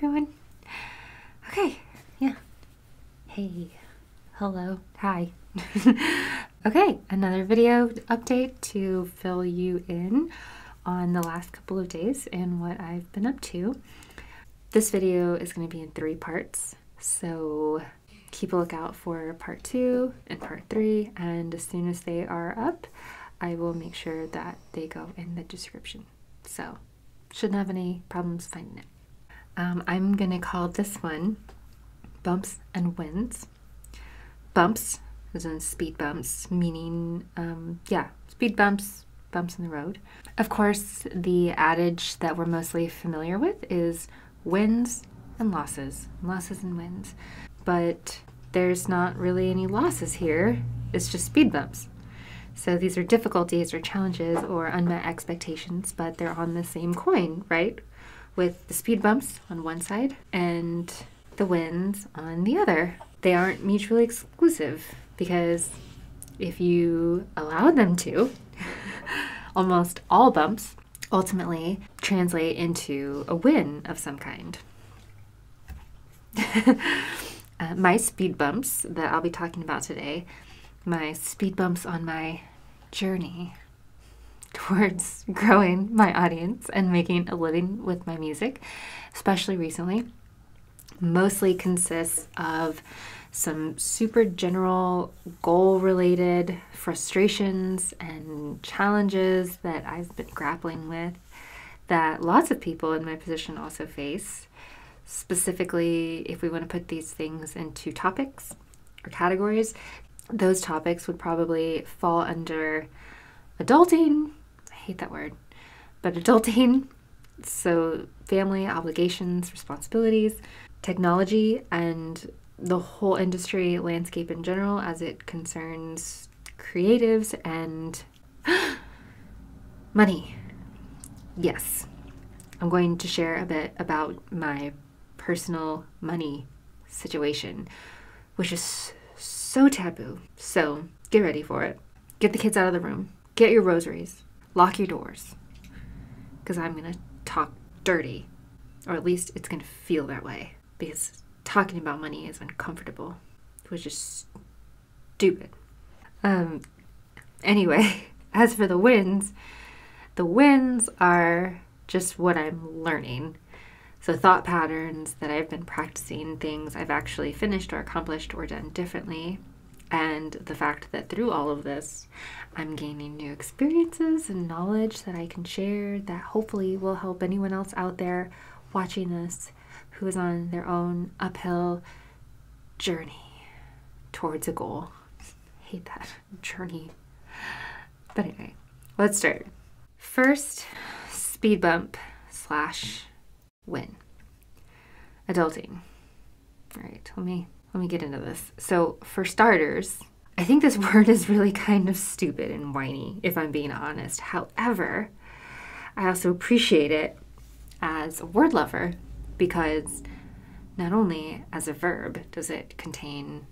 everyone. Okay, yeah. Hey, hello, hi. Okay, another video update to fill you in on the last couple of days and what I've been up to. This video is going to be in 3 parts, so keep a lookout for part 2 and part 3, and as soon as they are up, I will make sure that they go in the description. So, shouldn't have any problems finding it. I'm gonna call this one Bumps and Wins. Bumps, as in speed bumps, meaning, speed bumps, bumps in the road. Of course, the adage that we're mostly familiar with is wins and losses and wins. But there's not really any losses here, it's just speed bumps. So these are difficulties or challenges or unmet expectations, but they're on the same coin, right? With the speed bumps on one side and the wins on the other. They aren't mutually exclusive because if you allow them to, almost all bumps ultimately translate into a win of some kind. My speed bumps that I'll be talking about today, my speed bumps on my journey towards growing my audience and making a living with my music, especially recently, mostly consists of some super general goal-related frustrations and challenges that I've been grappling with that lots of people in my position also face. Specifically, if we want to put these things into topics or categories, those topics would probably fall under adulting. I hate that word, but adulting. So family, obligations, responsibilities, technology, and the whole industry landscape in general as it concerns creatives and money. Yes, I'm going to share a bit about my personal money situation, which is so taboo. So get ready for it. Get the kids out of the room. Get your rosaries. Lock your doors. Because I'm going to talk dirty. Or at least it's going to feel that way. Because talking about money is uncomfortable. It was just stupid. Anyway, as for the wins are just what I'm learning. So thought patterns that I've been practicing, things I've actually finished or accomplished or done differently, and the fact that through all of this, I'm gaining new experiences and knowledge that I can share that hopefully will help anyone else out there watching this who is on their own uphill journey towards a goal. I hate that, journey. But anyway, let's start. First, speed bump / win. Adulting. All right, let me get into this. So for starters, I think this word is really kind of stupid and whiny, if I'm being honest. However, I also appreciate it as a word lover because not only as a verb does it contain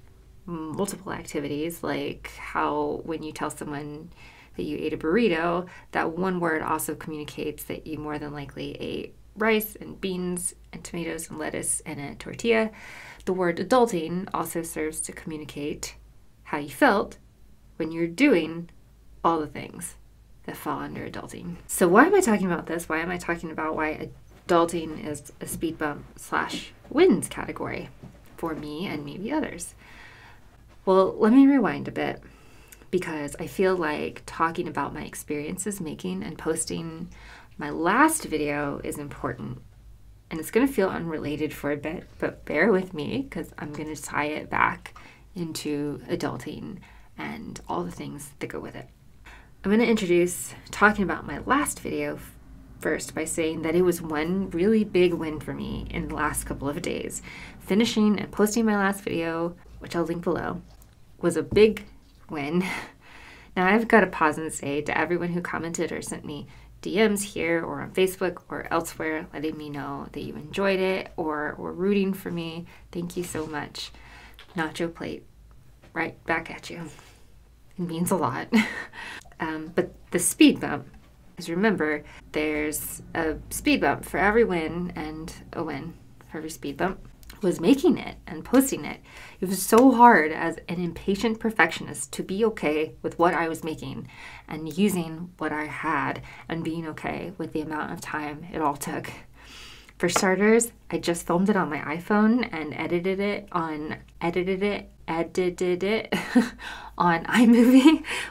multiple activities, like how when you tell someone that you ate a burrito, that one word also communicates that you more than likely ate rice and beans and tomatoes and lettuce and a tortilla. The word adulting also serves to communicate how you felt when you're doing all the things that fall under adulting. So why am I talking about this? Why am I talking about why adulting is a speed bump / wins category for me and maybe others? Well, let me rewind a bit because I feel like talking about my experiences making and posting my last video is important. And it's going to feel unrelated for a bit, but bear with me because I'm going to tie it back into adulting and all the things that go with it. I'm going to introduce talking about my last video first by saying that it was one really big win for me in the last couple of days. Finishing and posting my last video, which I'll link below, was a big win. Now I've got to pause and say to everyone who commented or sent me DMs here or on Facebook or elsewhere letting me know that you enjoyed it or were rooting for me. Thank you so much. Nacho plate right back at you. It means a lot. But the speed bump is, remember, there's a speed bump for every win and a win for every speed bump was making it and posting it. It was so hard as an impatient perfectionist to be okay with what I was making and using what I had and being okay with the amount of time it all took. For starters, I just filmed it on my iPhone and edited it on iMovie,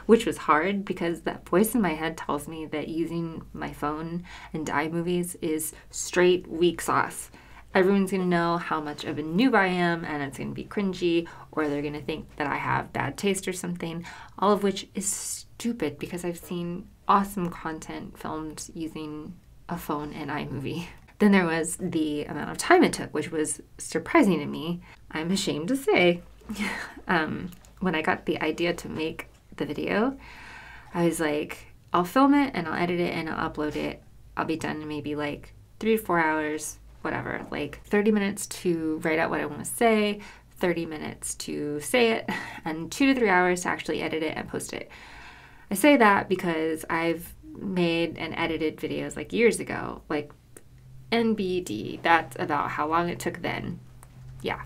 which was hard because that voice in my head tells me that using my phone and iMovies is straight weak sauce. Everyone's going to know how much of a noob I am, and it's going to be cringy, or they're going to think that I have bad taste or something, all of which is stupid because I've seen awesome content filmed using a phone and iMovie. Then there was the amount of time it took, which was surprising to me, I'm ashamed to say. When I got the idea to make the video, I was like, I'll film it and I'll edit it and I'll upload it. I'll be done in maybe like 3 to 4 hours, whatever, like 30 minutes to write out what I want to say, 30 minutes to say it, and 2 to 3 hours to actually edit it and post it. I say that because I've made and edited videos like years ago, like NBD, that's about how long it took then. Yeah.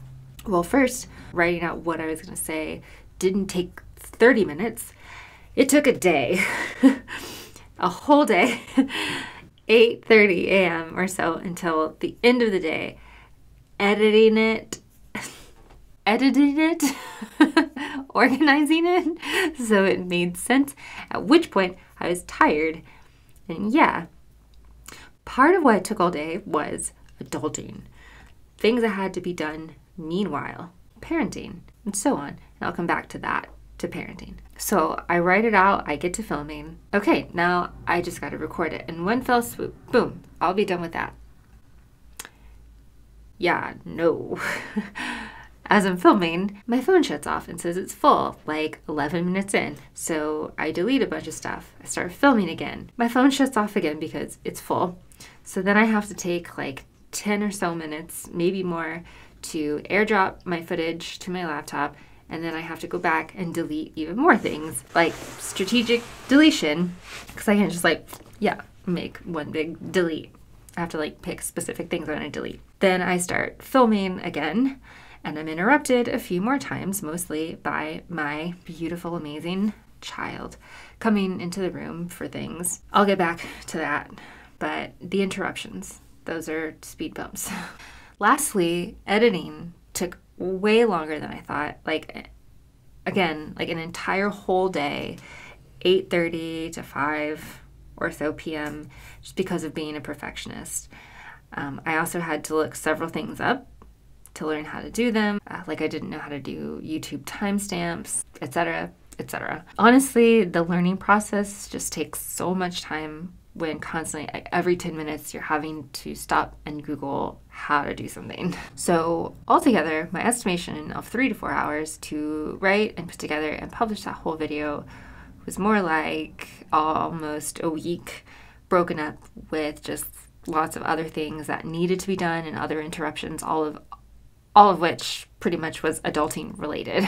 Well, first, writing out what I was going to say didn't take 30 minutes. It took a day, a whole day, 8:30 a.m. or so until the end of the day, editing it, organizing it so it made sense, at which point I was tired. And yeah, part of why it took all day was adulting. Things that had to be done meanwhile, parenting, and so on. And I'll come back to that, to parenting. So I write it out, I get to filming. Okay, now I just got to record it. In one fell swoop, boom, I'll be done with that. Yeah, no. As I'm filming, my phone shuts off and says it's full, like 11 minutes in. So I delete a bunch of stuff. I start filming again. My phone shuts off again because it's full. So then I have to take like 10 or so minutes, maybe more, to airdrop my footage to my laptop, and then I have to go back and delete even more things, like strategic deletion, because I can't just like, make one big delete. I have to like pick specific things I want to delete. Then I start filming again, and I'm interrupted a few more times, mostly by my beautiful, amazing child coming into the room for things. I'll get back to that, but the interruptions, those are speed bumps. Lastly, editing took way longer than I thought. Like, again, like an entire whole day, 8:30 to 5 or so p.m., just because of being a perfectionist. I also had to look several things up to learn how to do them. Like I didn't know how to do YouTube timestamps, etc., etc. Honestly, the learning process just takes so much time when constantly, like every 10 minutes, you're having to stop and Google how to do something. So altogether, my estimation of 3 to 4 hours to write and put together and publish that whole video was more like almost a week, broken up with just lots of other things that needed to be done and other interruptions, all of which pretty much was adulting related.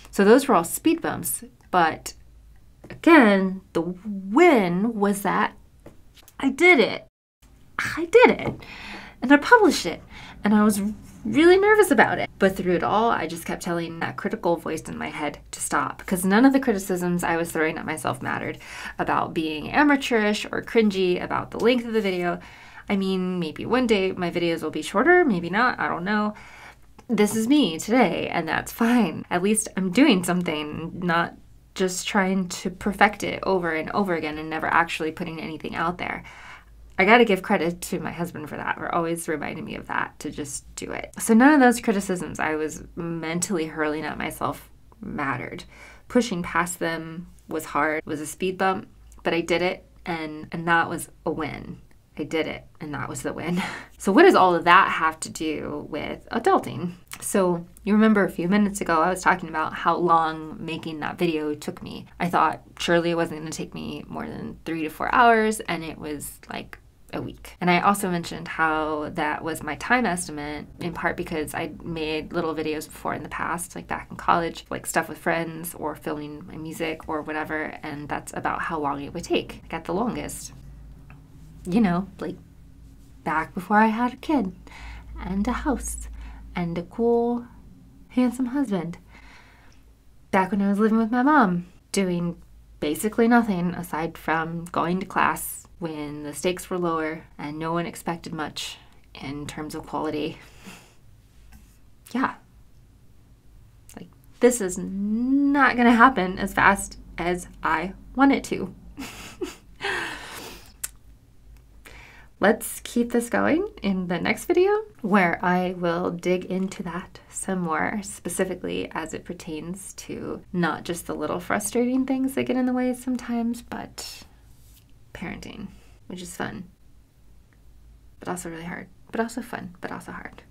So those were all speed bumps, but again, the win was that I did it. And I published it. And I was really nervous about it. But through it all, I just kept telling that critical voice in my head to stop, because none of the criticisms I was throwing at myself mattered about being amateurish or cringy, about the length of the video. I mean, maybe one day my videos will be shorter, maybe not, I don't know. This is me today, and that's fine. At least I'm doing something, not just trying to perfect it over and over again and never actually putting anything out there. I gotta give credit to my husband for that, for always reminding me of that, to just do it. So none of those criticisms I was mentally hurling at myself mattered. Pushing past them was hard, was a speed bump, but I did it, and that was a win. I did it, and that was the win. So what does all of that have to do with adulting? So you remember a few minutes ago, I was talking about how long making that video took me. I thought surely it wasn't going to take me more than 3 to 4 hours, and it was like a week. And I also mentioned how that was my time estimate, in part because I'd made little videos before in the past, like back in college, like stuff with friends or filming my music or whatever, and that's about how long it would take, like at the longest. You know, like back before I had a kid. and a house and a cool, handsome husband. Back when I was living with my mom, doing basically nothing aside from going to class when the stakes were lower and no one expected much in terms of quality. Yeah. Like, this is not going to happen as fast as I want it to. Let's keep this going in the next video, where I will dig into that some more, specifically as it pertains to not just the little frustrating things that get in the way sometimes, but parenting, which is fun, but also really hard, but also fun, but also hard.